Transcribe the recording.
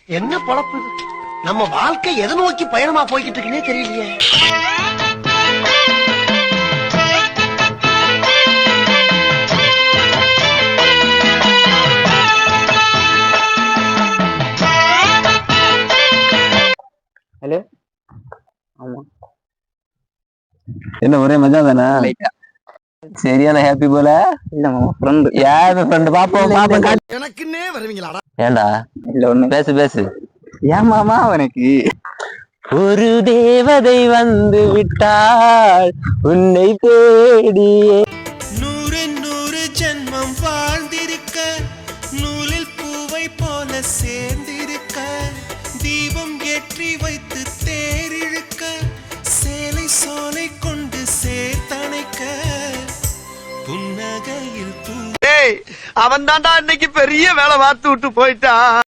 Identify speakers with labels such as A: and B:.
A: என்ன பொழப்பு இது? நம்ம வாழ்க்கை எதை நோக்கி பயணமா போய்கிட்டு இருக்குன்னே தெரியலையே.
B: ஹலோ. ஆமா,
C: என்ன ஒரே மஜா தானே? சரியான ஹாப்பி போல.
B: இல்ல மாமா, ஃப்ரெண்டு.
C: யாரு ஃப்ரெண்டு? பாப்போம் பாப்போம்.
A: எனக்குன்னே வருவீங்களாடா?
C: ஏண்டா?
B: இல்ல ஒண்ணு.
C: பேசு பேசு.
B: ஏன் மாமா அவனுக்கு
C: ஒரு தேவதை வந்து விட்டாள் உன்னை தேடியே.
D: 100 ஜென்மம் வாழ்ந்திருக்க, நூலில் பூவை போல சேர்ந்திருக்க, தீபம் ஏற்றி வைத்து தேரிழுக்க, சேலை சோலை கொண்டு சேர்த்தணைக்க, புன்னகையில் பூ.
A: அவன் தாண்டா இன்னைக்கு பெரிய வேலை பார்த்து விட்டு போயிட்டான்.